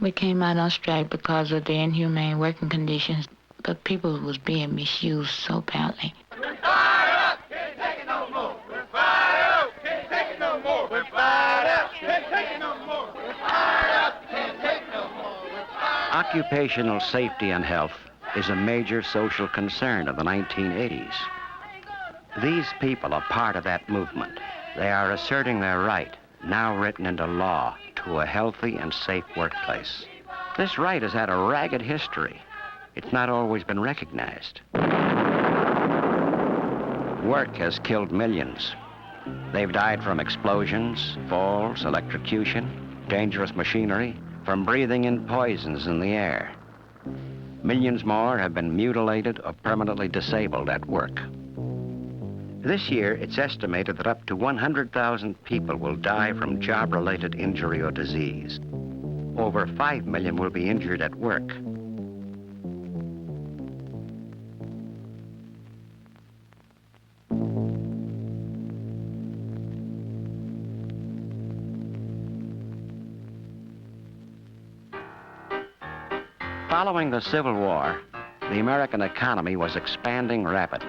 We came out on strike because of the inhumane working conditions. The people was being misused so badly. We're fired up! Can't take it no more! We're fired up! Can't take it no more! We're fired up! Can't take it no more! We're fired up! Can't take it no more! We're fired up! Occupational safety and health is a major social concern of the 1980s. These people are part of that movement. They are asserting their right, now written into law, to a healthy and safe workplace. This right has had a ragged history. It's not always been recognized. Work has killed millions. They've died from explosions, falls, electrocution, dangerous machinery, from breathing in poisons in the air. Millions more have been mutilated or permanently disabled at work. This year, it's estimated that up to 100,000 people will die from job-related injury or disease. Over 5 million will be injured at work. Following the Civil War, the American economy was expanding rapidly.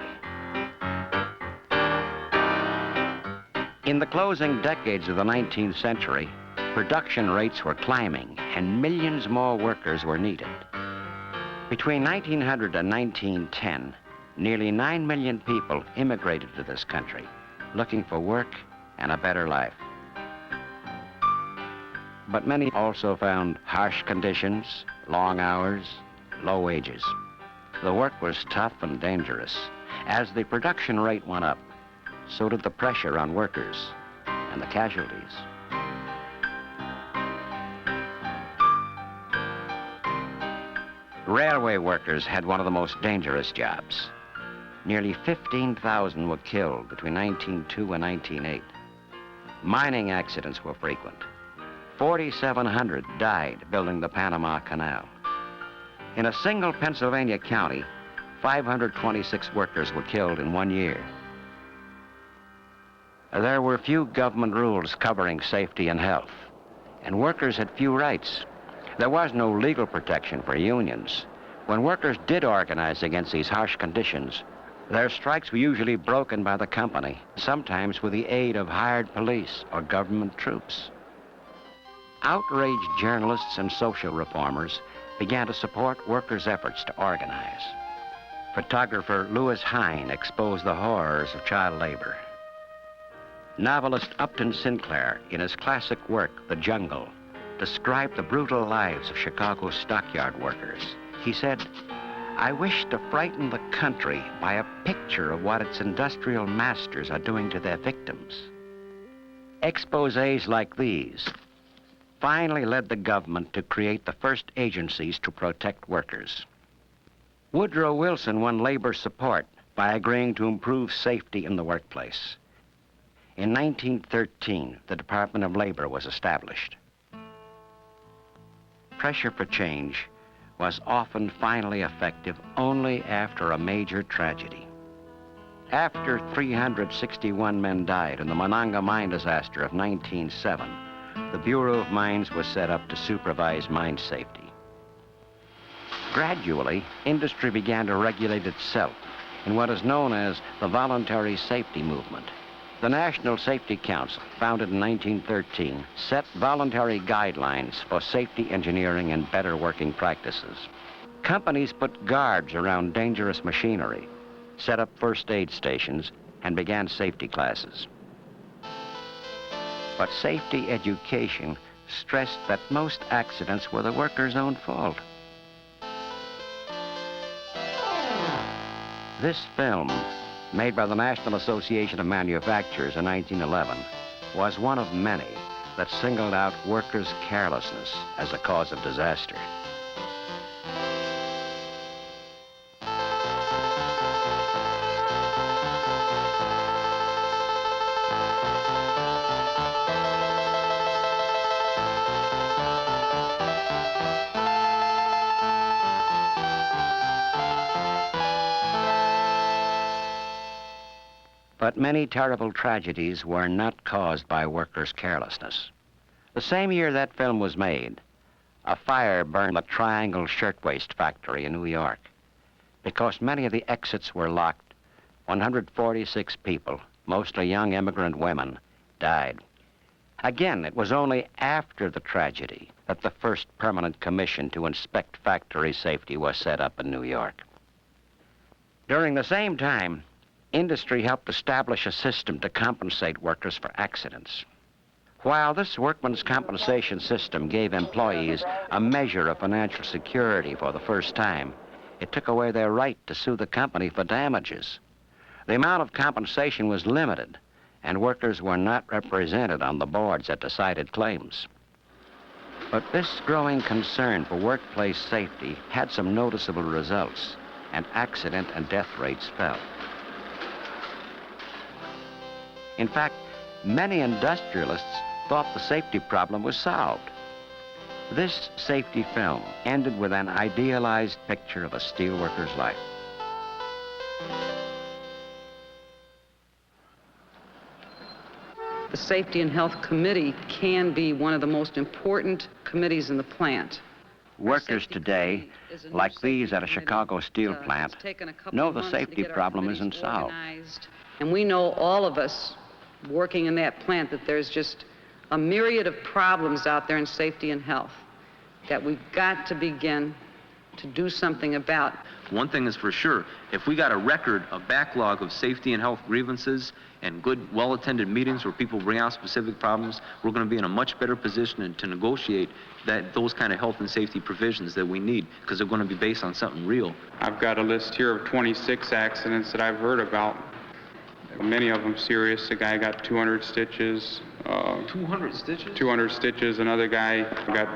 In the closing decades of the 19th century, production rates were climbing and millions more workers were needed. Between 1900 and 1910, nearly 9 million people immigrated to this country, looking for work and a better life. But many also found harsh conditions, long hours, low wages. The work was tough and dangerous. As the production rate went up, so did the pressure on workers and the casualties. Railway workers had one of the most dangerous jobs. Nearly 15,000 were killed between 1902 and 1908. Mining accidents were frequent. 4,700 died building the Panama Canal. In a single Pennsylvania county, 526 workers were killed in 1 year. There were few government rules covering safety and health, and workers had few rights. There was no legal protection for unions. When workers did organize against these harsh conditions, their strikes were usually broken by the company, sometimes with the aid of hired police or government troops. Outraged journalists and social reformers began to support workers' efforts to organize. Photographer Lewis Hine exposed the horrors of child labor. Novelist Upton Sinclair, in his classic work, The Jungle, described the brutal lives of Chicago's stockyard workers. He said, "I wish to frighten the country by a picture of what its industrial masters are doing to their victims." Exposés like these finally led the government to create the first agencies to protect workers. Woodrow Wilson won labor support by agreeing to improve safety in the workplace. In 1913, the Department of Labor was established. Pressure for change was often finally effective only after a major tragedy. After 361 men died in the Monongah mine disaster of 1907, the Bureau of Mines was set up to supervise mine safety. Gradually, industry began to regulate itself in what is known as the Voluntary Safety Movement. The National Safety Council, founded in 1913, set voluntary guidelines for safety engineering and better working practices. Companies put guards around dangerous machinery, set up first aid stations, and began safety classes. But safety education stressed that most accidents were the workers' own fault. This film, made by the National Association of Manufacturers in 1911, was one of many that singled out workers' carelessness as a cause of disaster. But many terrible tragedies were not caused by workers' carelessness. The same year that film was made, a fire burned the Triangle Shirtwaist Factory in New York. Because many of the exits were locked, 146 people, mostly young immigrant women, died. Again, it was only after the tragedy that the first permanent commission to inspect factory safety was set up in New York. During the same time, industry helped establish a system to compensate workers for accidents. While this workman's compensation system gave employees a measure of financial security for the first time, it took away their right to sue the company for damages. The amount of compensation was limited, and workers were not represented on the boards that decided claims. But this growing concern for workplace safety had some noticeable results, and accident and death rates fell. In fact, many industrialists thought the safety problem was solved. This safety film ended with an idealized picture of a steelworker's life. The Safety and Health Committee can be one of the most important committees in the plant. Workers today, like these at a Chicago steel plant, know the safety problem isn't solved. And we know, all of us working in that plant, that there's just a myriad of problems out there in safety and health that we've got to begin to do something about. One thing is for sure, if we got a record, a backlog of safety and health grievances and good, well-attended meetings where people bring out specific problems, we're going to be in a much better position to negotiate those kind of health and safety provisions that we need, because they're going to be based on something real. I've got a list here of 26 accidents that I've heard about. Many of them serious. A guy got 200 stitches. 200 stitches? 200 stitches. Another guy got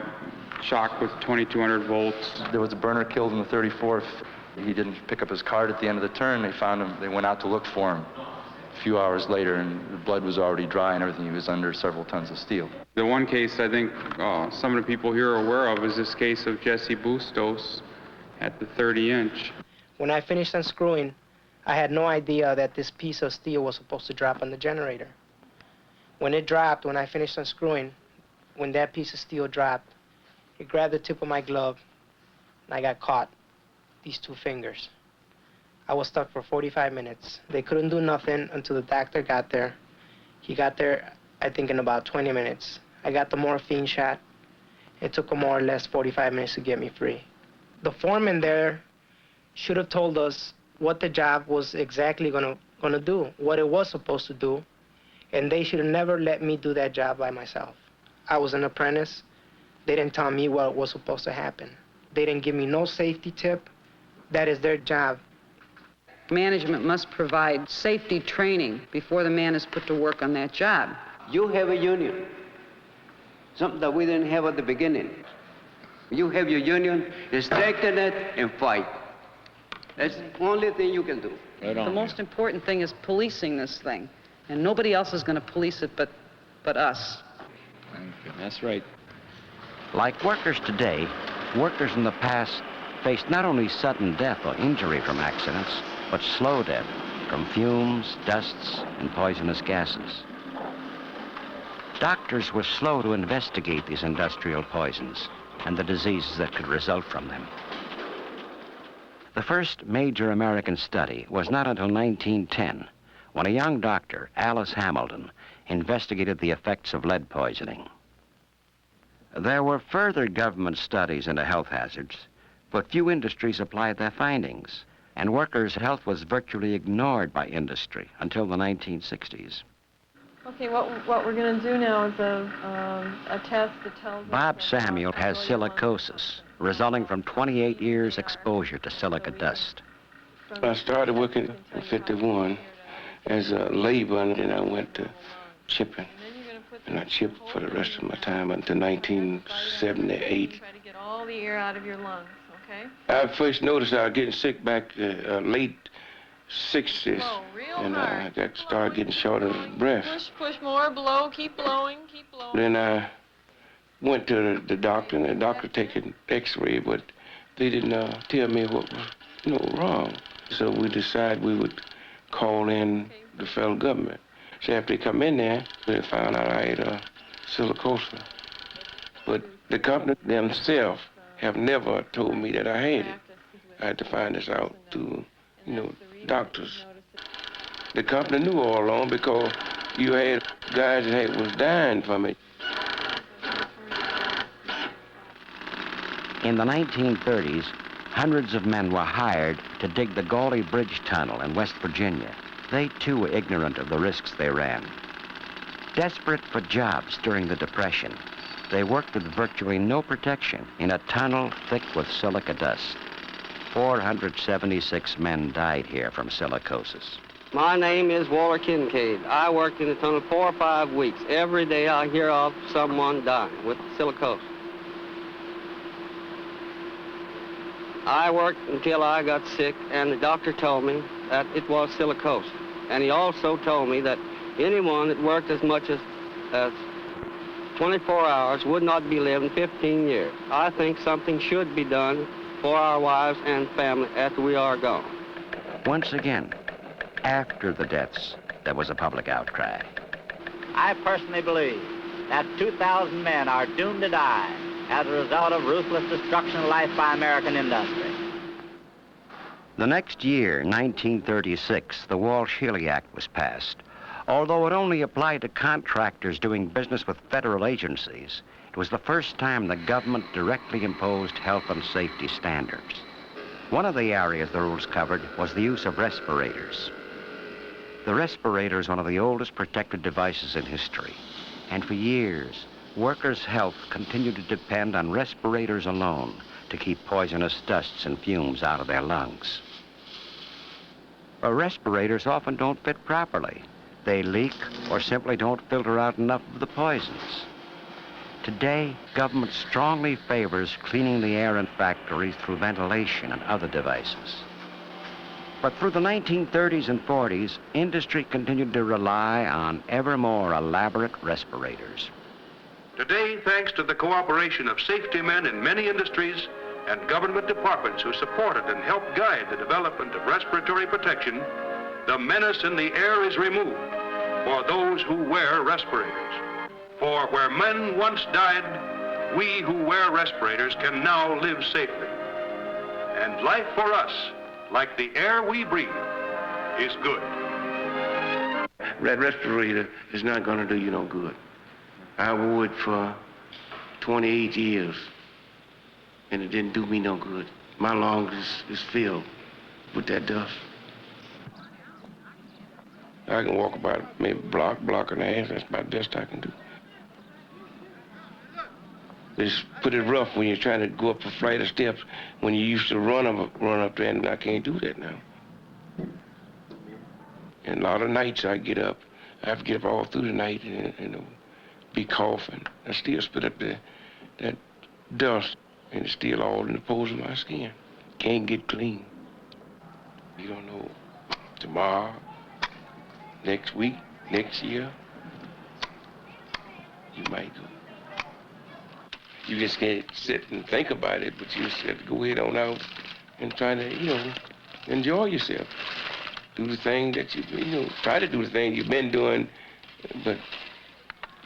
shocked with 2200 volts. There was a burner killed in the 34th. He didn't pick up his card at the end of the turn. They found him. They went out to look for him a few hours later, and the blood was already dry and everything. He was under several tons of steel. The one case I think some of the people here are aware of is this case of Jesse Bustos at the 30-inch. When I finished unscrewing, I had no idea that this piece of steel was supposed to drop on the generator. When it dropped, when I finished unscrewing, when that piece of steel dropped, it grabbed the tip of my glove, and I got caught, these two fingers. I was stuck for 45 minutes. They couldn't do nothing until the doctor got there. He got there, I think, in about 20 minutes. I got the morphine shot. It took him more or less 45 minutes to get me free. The foreman there should have told us what the job was exactly gonna do, what it was supposed to do, and they should have never let me do that job by myself. I was an apprentice. They didn't tell me what was supposed to happen. They didn't give me no safety tip. That is their job. Management must provide safety training before the man is put to work on that job. You have a union, something that we didn't have at the beginning. You have your union, strengthen it and fight. That's the only thing you can do. The most important thing is policing this thing, and nobody else is going to police it but us. That's right. Like workers today, workers in the past faced not only sudden death or injury from accidents, but slow death from fumes, dusts, and poisonous gases. Doctors were slow to investigate these industrial poisons and the diseases that could result from them. The first major American study was not until 1910, when a young doctor, Alice Hamilton, investigated the effects of lead poisoning. There were further government studies into health hazards, but few industries applied their findings, and workers' health was virtually ignored by industry until the 1960s. Okay, what we're going to do now is a test that tells us... Bob Samuel has silicosis, resulting from 28 years exposure to silica dust. I started working in 51 as a laborer, and then I went to chipping. And I chipped for the rest of my time until 1978. Try to get all the air out of your lungs, okay? I first noticed I was getting sick back late 60s. Blow real and hard. I started getting short of breath. Push more, blow, keep blowing, keep blowing. Then I went to the doctor, and the doctor taking x-ray, but they didn't tell me what was wrong. So we decided we would call in the federal government. So after they come in there, they found out I had silicosis. But the company themselves have never told me that I had it. I had to find this out through, doctors. The company knew all along because you had guys that was dying from it. In the 1930s, hundreds of men were hired to dig the Gauley Bridge Tunnel in West Virginia. They too were ignorant of the risks they ran. Desperate for jobs during the Depression, they worked with virtually no protection in a tunnel thick with silica dust. 476 men died here from silicosis. My name is Walter Kincaid. I worked in the tunnel 4 or 5 weeks. Every day I hear of someone dying with silicosis. I worked until I got sick, and the doctor told me that it was silicosis. And he also told me that anyone that worked as much as 24 hours would not be living 15 years. I think something should be done for our wives and family after we are gone. Once again, after the deaths, there was a public outcry. I personally believe that 2,000 men are doomed to die as a result of ruthless destruction of life by American industry. The next year, 1936, the Walsh-Healy Act was passed. Although it only applied to contractors doing business with federal agencies, it was the first time the government directly imposed health and safety standards. One of the areas the rules covered was the use of respirators. The respirator is one of the oldest protective devices in history, and for years, workers' health continued to depend on respirators alone to keep poisonous dusts and fumes out of their lungs. But respirators often don't fit properly. They leak or simply don't filter out enough of the poisons. Today, government strongly favors cleaning the air in factories through ventilation and other devices. But through the 1930s and 40s, industry continued to rely on ever more elaborate respirators. Today, thanks to the cooperation of safety men in many industries and government departments who supported and helped guide the development of respiratory protection, the menace in the air is removed for those who wear respirators. For where men once died, we who wear respirators can now live safely. And life for us, like the air we breathe, is good. That respirator is not going to do you no good. I wore it for 28 years, and it didn't do me no good. My lungs is filled with that dust. I can walk about maybe block and a half. That's about the best I can do. It's pretty rough when you're trying to go up a flight of steps when you used to run up there, and I can't do that now. And a lot of nights I get up. I have to get up all through the night and be coughing. I still spit up that dust, and it's still all in the pores of my skin. Can't get clean. You don't know tomorrow, next week, next year, you might go. You just can't sit and think about it, but you just have to go ahead on out and try to, enjoy yourself. Do the thing that try to do the thing you've been doing, but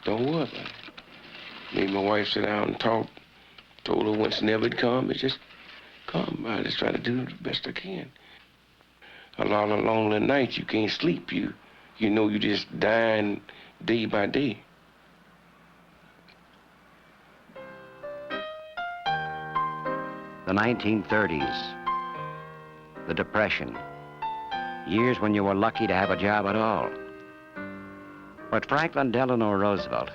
don't worry about it. Me and my wife sit down and talk, told her once never it'd come, it just come. I just try to do the best I can. A lot of lonely nights, you can't sleep. You know you just dying day by day. The 1930s, the Depression, years when you were lucky to have a job at all. But Franklin Delano Roosevelt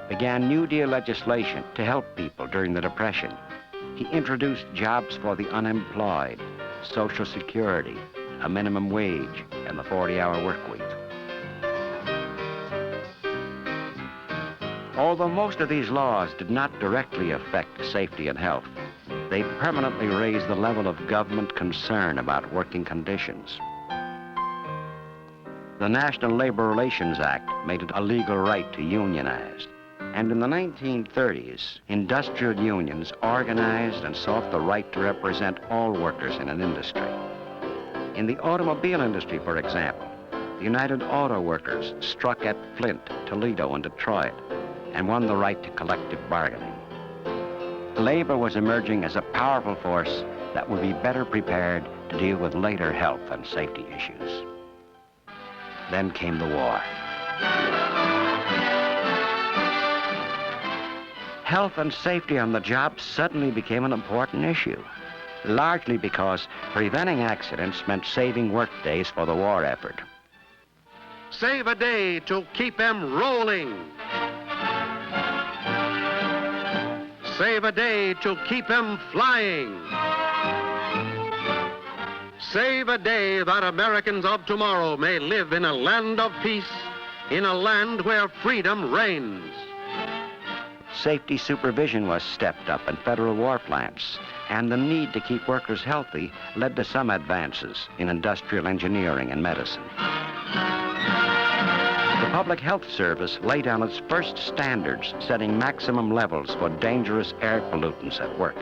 began New Deal legislation to help people during the Depression. He introduced jobs for the unemployed, Social Security, a minimum wage, and the 40-hour work week. Although most of these laws did not directly affect safety and health, they permanently raised the level of government concern about working conditions. The National Labor Relations Act made it a legal right to unionize. And in the 1930s, industrial unions organized and sought the right to represent all workers in an industry. In the automobile industry, for example, the United Auto Workers struck at Flint, Toledo, and Detroit, and won the right to collective bargaining. labor was emerging as a powerful force that would be better prepared to deal with later health and safety issues. Then came the war. Health and safety on the job suddenly became an important issue, largely because preventing accidents meant saving work days for the war effort. Save a day to keep them rolling. Save a day to keep them flying. Save a day that Americans of tomorrow may live in a land of peace, in a land where freedom reigns. Safety supervision was stepped up in federal war plants, and the need to keep workers healthy led to some advances in industrial engineering and medicine. The Public Health Service laid down its first standards, setting maximum levels for dangerous air pollutants at work.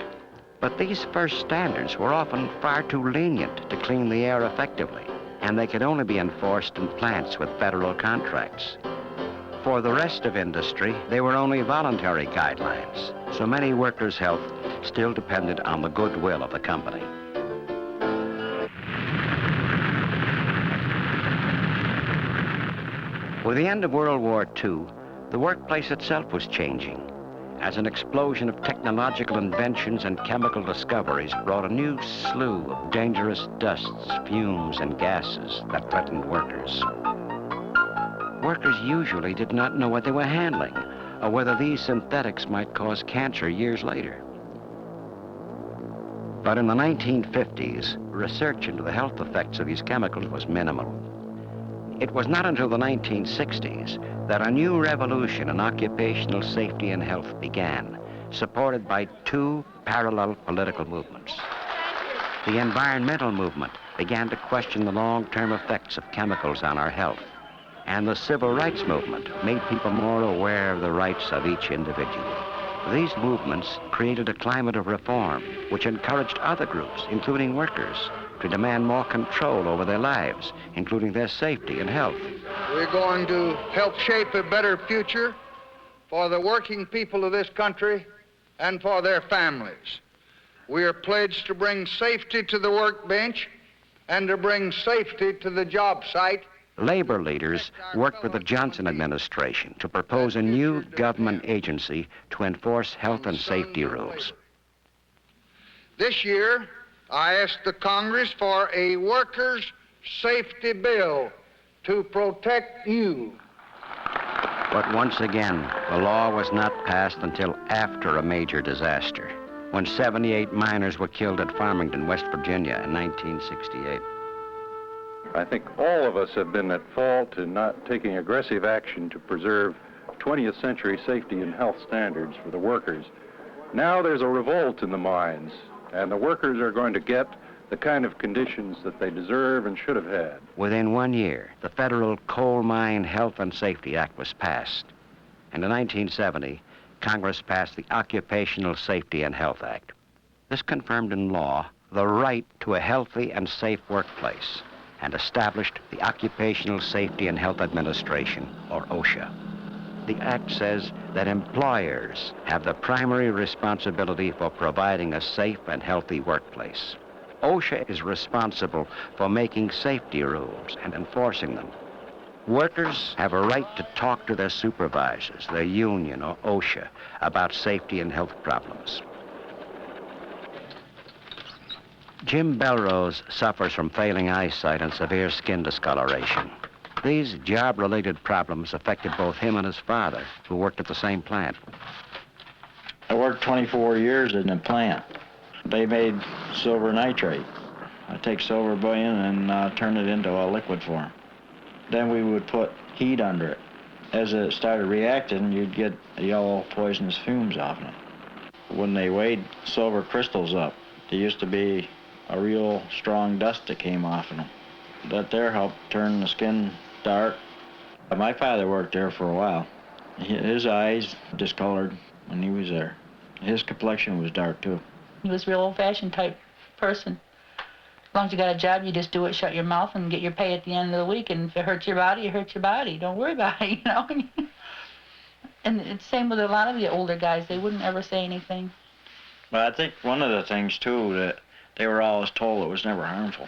But these first standards were often far too lenient to clean the air effectively, and they could only be enforced in plants with federal contracts. For the rest of industry, they were only voluntary guidelines, so many workers' health still depended on the goodwill of the company. With the end of World War II, the workplace itself was changing, as an explosion of technological inventions and chemical discoveries brought a new slew of dangerous dusts, fumes, and gases that threatened workers. Workers usually did not know what they were handling, or whether these synthetics might cause cancer years later. But in the 1950s, research into the health effects of these chemicals was minimal. It was not until the 1960s that a new revolution in occupational safety and health began, supported by two parallel political movements. The environmental movement began to question the long-term effects of chemicals on our health, and the civil rights movement made people more aware of the rights of each individual. These movements created a climate of reform which encouraged other groups, including workers, to demand more control over their lives, including their safety and health. We're going to help shape a better future for the working people of this country and for their families. We are pledged to bring safety to the workbench and to bring safety to the job site. Labor leaders worked with the Johnson administration to propose a new government agency to enforce health and safety rules. This year, I asked the Congress for a workers' safety bill to protect you. But once again, the law was not passed until after a major disaster, when 78 miners were killed at Farmington, West Virginia in 1968. I think all of us have been at fault in not taking aggressive action to preserve 20th century safety and health standards for the workers. Now there's a revolt in the mines, and the workers are going to get the kind of conditions that they deserve and should have had. Within 1 year, the Federal Coal Mine Health and Safety Act was passed. And in 1970, Congress passed the Occupational Safety and Health Act. This confirmed in law the right to a healthy and safe workplace and established the Occupational Safety and Health Administration, or OSHA. The act says that employers have the primary responsibility for providing a safe and healthy workplace. OSHA is responsible for making safety rules and enforcing them. Workers have a right to talk to their supervisors, their union, or OSHA, about safety and health problems. Jim Belrose suffers from failing eyesight and severe skin discoloration. These job-related problems affected both him and his father, who worked at the same plant. I worked 24 years in the plant. They made silver nitrate. I take silver bullion and turn it into a liquid form. Then we would put heat under it. As it started reacting, you'd get yellow poisonous fumes off it. When they weighed silver crystals up, there used to be a real strong dust that came off of them. That there helped turn the skin dark. My father worked there for a while. His eyes discolored when he was there. His complexion was dark too. He was a real old-fashioned type person. As long as you got a job, you just do it, shut your mouth, and get your pay at the end of the week. And if it hurts your body, it hurts your body. Don't worry about it, you know. And it's the same with a lot of the older guys. They wouldn't ever say anything. But I think one of the things, too, that they were always told it was never harmful.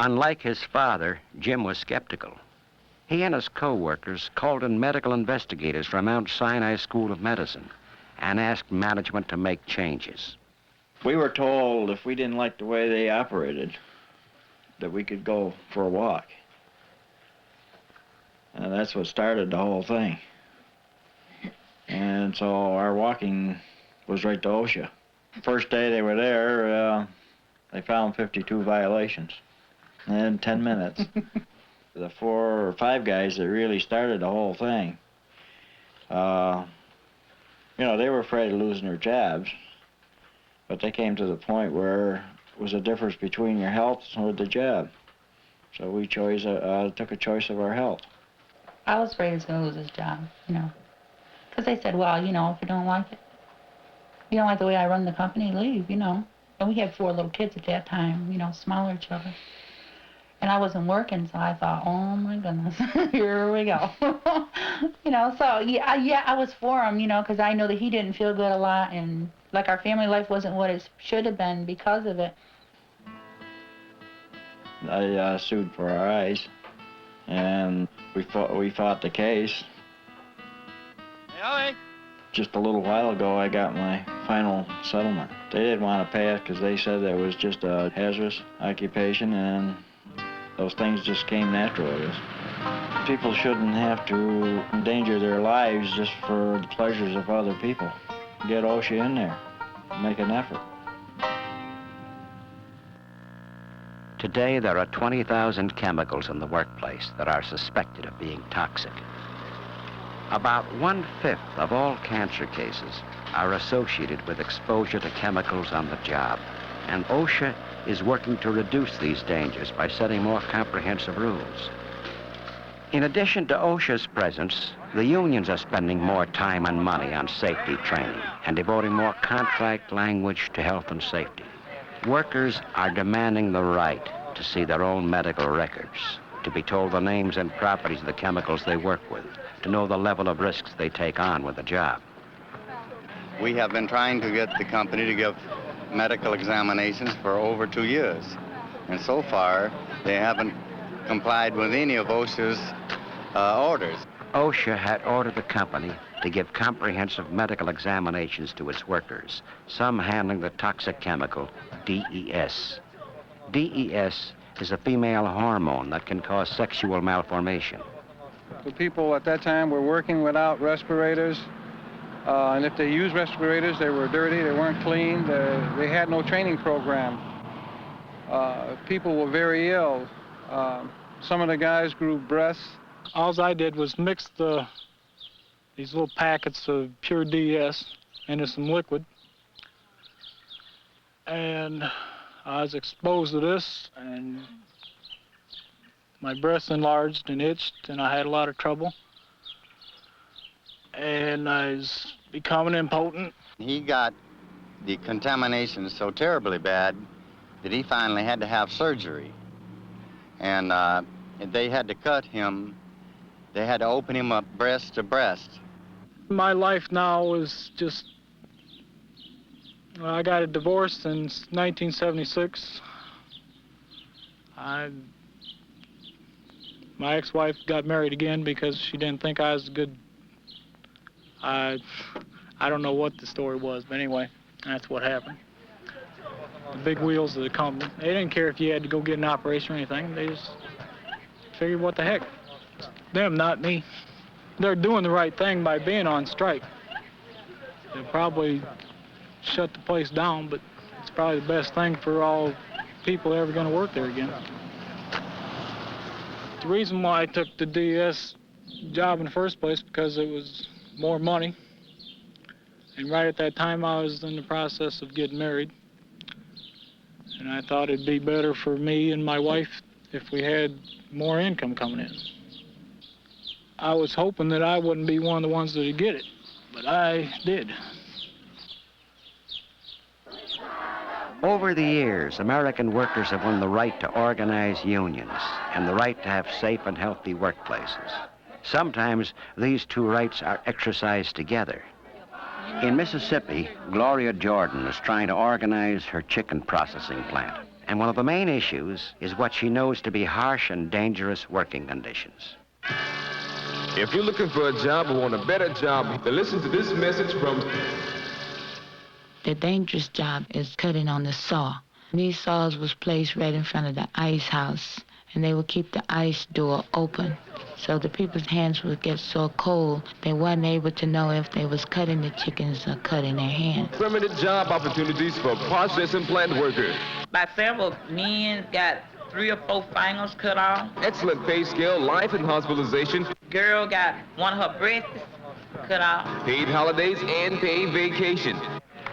Unlike his father, Jim was skeptical. He and his co-workers called in medical investigators from Mount Sinai School of Medicine and asked management to make changes. We were told if we didn't like the way they operated, that we could go for a walk. And that's what started the whole thing. And so our walking was right to OSHA. First day they were there, they found 52 violations in 10 minutes. The 4 or 5 guys that really started the whole thing, you know, they were afraid of losing their jobs, but they came to the point where it was a difference between your health or the job. So we took a choice of our health. I was afraid he was going to lose his job, you know. Because they said, well, you know, if you don't like it, you don't like the way I run the company, leave, you know. And we had 4 little kids at that time, you know, smaller children. And I wasn't working, so I thought, oh my goodness, here we go. You know, so yeah, I was for him, you know, because I know that he didn't feel good a lot, and like our family life wasn't what it should have been because of it. I sued for our eyes, and we fought the case. Hey, Just a little while ago, I got my final settlement. They didn't want to pay it because they said that it was just a hazardous occupation, and those things just came natural, I guess. People shouldn't have to endanger their lives just for the pleasures of other people. Get OSHA in there, make an effort. Today, there are 20,000 chemicals in the workplace that are suspected of being toxic. About 1/5 of all cancer cases are associated with exposure to chemicals on the job, and OSHA is working to reduce these dangers by setting more comprehensive rules. In addition to OSHA's presence, the unions are spending more time and money on safety training and devoting more contract language to health and safety. Workers are demanding the right to see their own medical records, to be told the names and properties of the chemicals they work with, to know the level of risks they take on with the job. We have been trying to get the company to give medical examinations for over 2 years. And so far, they haven't complied with any of OSHA's orders. OSHA had ordered the company to give comprehensive medical examinations to its workers, some handling the toxic chemical DES. DES is a female hormone that can cause sexual malformation. The people at that time were working without respirators, and if they used respirators, they were dirty, they weren't clean, they had no training program. People were very ill. Some of the guys grew breasts. All I did was mix these little packets of pure DS into some liquid, and I was exposed to this, and my breasts enlarged and itched, and I had a lot of trouble. And I was becoming impotent. He got the contamination so terribly bad that he finally had to have surgery. And they had to cut him. They had to open him up breast to breast. My life now is just, I got a divorce in 1976. My ex-wife got married again because she didn't think I was good. I don't know what the story was, but anyway, that's what happened. The big wheels of the company, they didn't care if you had to go get an operation or anything. They just figured, what the heck? Them, not me. They're doing the right thing by being on strike. They'll probably shut the place down, but it's probably the best thing for all people ever going to work there again. The reason why I took the DS job in the first place because it was more money. And right at that time, I was in the process of getting married. And I thought it'd be better for me and my wife if we had more income coming in. I was hoping that I wouldn't be one of the ones that would get it, but I did. Over the years, American workers have won the right to organize unions and the right to have safe and healthy workplaces. Sometimes these two rights are exercised together. In Mississippi, Gloria Jordan is trying to organize her chicken processing plant. And one of the main issues is what she knows to be harsh and dangerous working conditions. If you're looking for a job or want a better job, then listen to this message from... The dangerous job is cutting on the saw. These saws was placed right in front of the ice house, and they would keep the ice door open. So the people's hands would get so cold, they weren't able to know if they was cutting the chickens or cutting their hands. Permanent job opportunities for processing plant workers. By several men got 3 or 4 fingers cut off. Excellent pay scale, life and hospitalization. Girl got one of her breasts cut off. Paid holidays and paid vacation.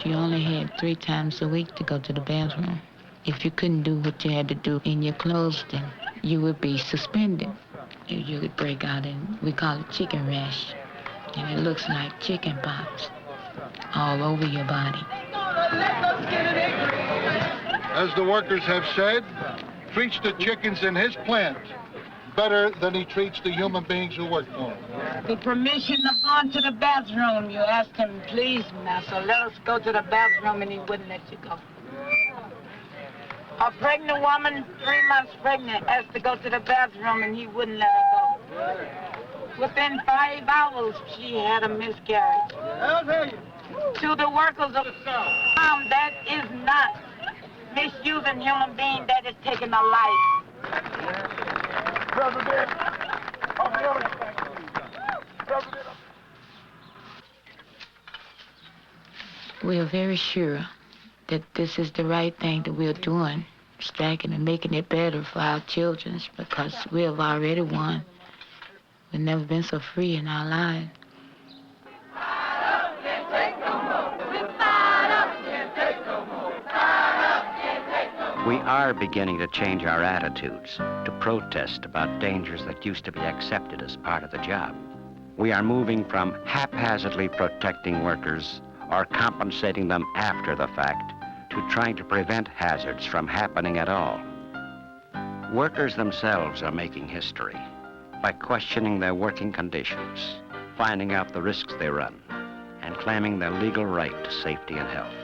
You only had 3 times a week to go to the bathroom. If you couldn't do what you had to do in your clothes, then you would be suspended. You would break out in, we call it chicken rash. And it looks like chicken pox all over your body. As the workers have said, treats the chickens in his plant better than he treats the human beings who work for him. The permission to go to the bathroom, you asked him, please, now, so let us go to the bathroom, and he wouldn't let you go. A pregnant woman, 3 months pregnant, asked to go to the bathroom, and he wouldn't let her go. Within 5 hours, she had a miscarriage. To the workers of that is not misusing human being, that is taking a life. We are very sure that this is the right thing that we're doing, striking and making it better for our children, because we have already won. We've never been so free in our lives. We are beginning to change our attitudes, to protest about dangers that used to be accepted as part of the job. We are moving from haphazardly protecting workers or compensating them after the fact to trying to prevent hazards from happening at all. Workers themselves are making history by questioning their working conditions, finding out the risks they run, and claiming their legal right to safety and health.